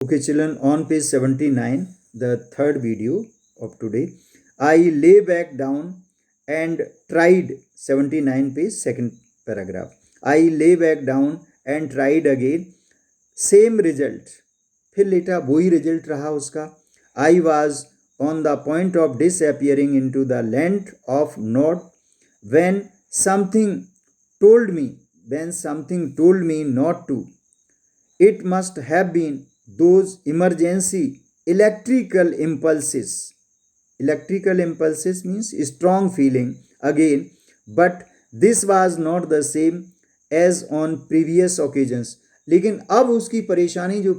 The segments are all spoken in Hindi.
Okay, children, on page 79, the third video of today, I lay back down and tried 79 page, second paragraph. I lay back down and tried again, same result. फिर लेटा वही रिजल्ट रहा उसका. I was on the point of disappearing into the land of Nod when something told me not to. It must have been those emergency electrical impulses. Electrical impulses means strong feeling again, but this was not the same as on previous occasions. लेकिन अब उसकी परेशानी जो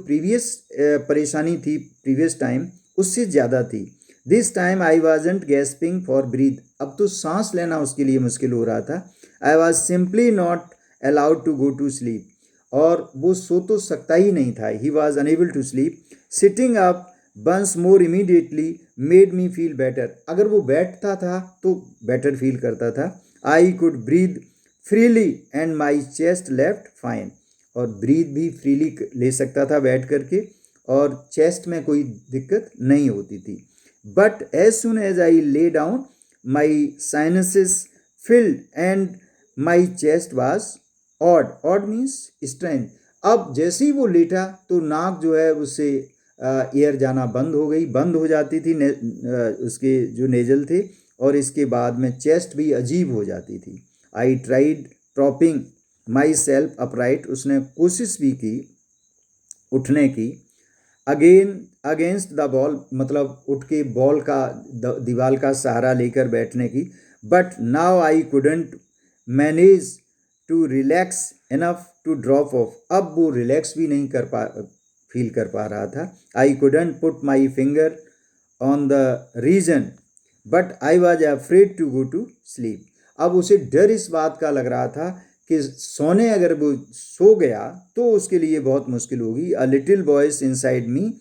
परेशानी थी प्रीवियस टाइम उससे ज़्यादा थी. This time I wasn't gasping for breath. अब तो सांस लेना उसके लिए मुश्किल हो रहा था. I was simply not allowed to go to sleep. और वो सो तो सकता ही नहीं था. He was unable to sleep. Sitting up once more immediately made me feel better. अगर वो बैठता था तो बेटर फील करता था. I could breathe freely and my chest left fine. और ब्रीथ भी फ्रीली ले सकता था बैठ करके और चेस्ट में कोई दिक्कत नहीं होती थी. But as soon as I lay down my sinuses filled and my chest was odd. Odd means strength. अब जैसे ही वो लेटा तो नाक जो है उससे एयर जाना बंद हो जाती थी, उसके जो नेजल थे, और इसके बाद में चेस्ट भी अजीब हो जाती थी. I tried propping my self upright. उसने कोशिश भी की उठने की. अगेन अगेंस्ट द बॉल, मतलब उठ के बॉल का दीवार का सहारा लेकर बैठने की. But now I couldn't manage to relax enough to drop off. अब वो रिलैक्स भी नहीं फील कर पा रहा था. I couldn't put my finger on the reason but I was afraid to go to sleep. अब उसे डर इस बात का लग रहा था कि सोने अगर वो सो गया तो उसके लिए बहुत मुश्किल होगी. A little voice inside me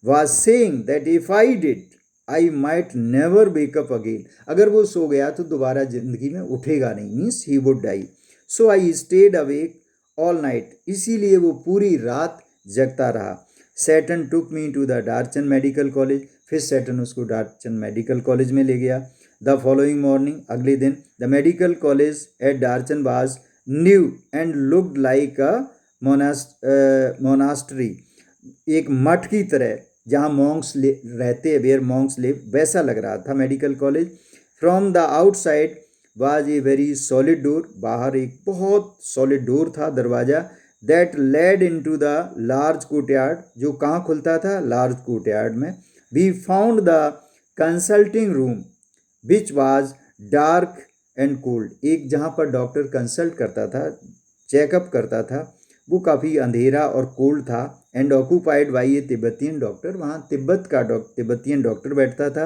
was saying that if I did I might never wake up again. अगर वो सो गया तो दोबारा जिंदगी में उठेगा नहीं, means he would die. So I stayed awake all night. इसीलिए वो पूरी रात जगता रहा. Tsetan took me to the Darchen medical college. फिर सैटर्न उसको डार्चन मेडिकल कॉलेज में ले गया. द फॉलोइंग मॉर्निंग, अगले दिन, the medical college at Darchen was new and looked like a monastery. एक मठ की तरह जहाँ मॉन्क्स रहते हैं, वेयर मॉन्क्स लिव, वैसा लग रहा था medical college. From the outside was a very solid door. बाहर एक बहुत सॉलिड डोर था, दरवाज़ा. That led into the large courtyard. जो कहाँ खुलता था? लार्ज कोर्टयार्ड में. We found the consulting room which was dark and cold. एक जहाँ पर डॉक्टर कंसल्ट करता था, चेकअप करता था, वो काफ़ी अंधेरा और कोल्ड था. And occupied by A Tibetan doctor. वहाँ तिब्बतियन डॉक्टर बैठता था.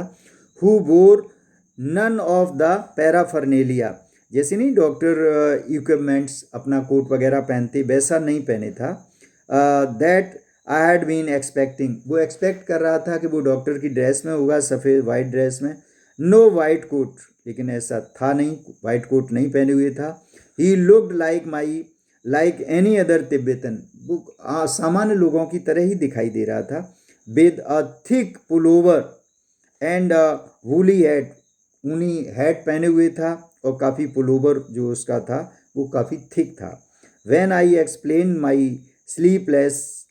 हु वोर नन ऑफ द पैराफर्नेलिया. जैसे नहीं डॉक्टर इक्विपमेंट्स अपना कोट वगैरह पहनते, वैसा नहीं पहने था. That I had been expecting. वो एक्सपेक्ट कर रहा था कि वो डॉक्टर की ड्रेस में होगा, सफ़ेद वाइट ड्रेस में. नो वाइट कोट, लेकिन ऐसा था नहीं, वाइट कोट नहीं पहने हुए था. He looked like any other Tibetan. वो सामान्य लोगों की तरह ही दिखाई दे रहा था. With a thick pullover and woolly hat. ऊनी हैट पहने हुए था और काफ़ी पुलोवर जो उसका था वो काफ़ी थिक था. When I explain my sleepless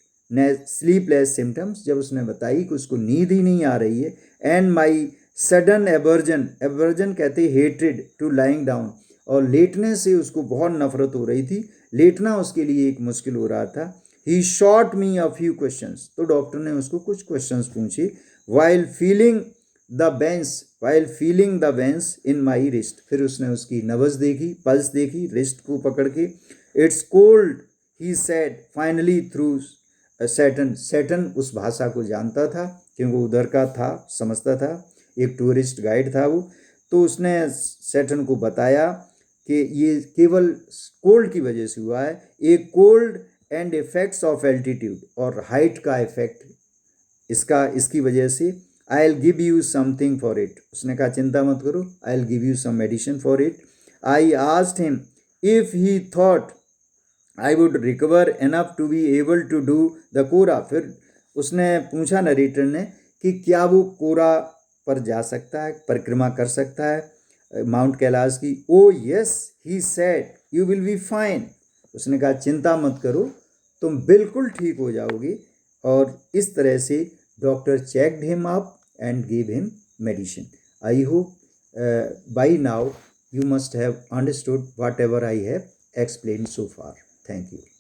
symptoms. जब उसने बताई कि उसको नींद ही नहीं आ रही है. एंड माई सडन एवर्जन कहते हेट्रेड टू लाइंग डाउन. और लेटने से उसको बहुत नफरत हो रही थी. लेटना उसके लिए एक मुश्किल हो रहा था. He shot me a few questions. तो डॉक्टर ने उसको कुछ क्वेश्चंस पूछे. While feeling the veins in my wrist. फिर उसने उसकी नब्ज़ देखी, पल्स देखी, रिस्ट को पकड़ के. It's cold he said finally through Saturn उस भाषा को जानता था क्योंकि वो उधर का था, समझता था, एक टूरिस्ट गाइड था वो. तो उसने सैटर्न को बताया कि ये केवल कोल्ड की वजह से हुआ है. एक cold and effects of altitude, और हाइट का इफेक्ट इसकी वजह से. I will give you something for it. उसने कहा चिंता मत करो, I will give you some medicine for it. I asked him if he thought I would recover enough to be able to do the kora. फिर उसने पूछा नरेटर ने कि क्या वो कोरा पर जा सकता है, परिक्रमा कर सकता है माउंट कैलाश की। ओ yes he said you will be fine. उसने कहा चिंता मत करो, तुम बिल्कुल ठीक हो जाओगे। और इस तरह से doctor checked him up and give him medicine. I hope by now you must have understood whatever I have explained so far. Thank you.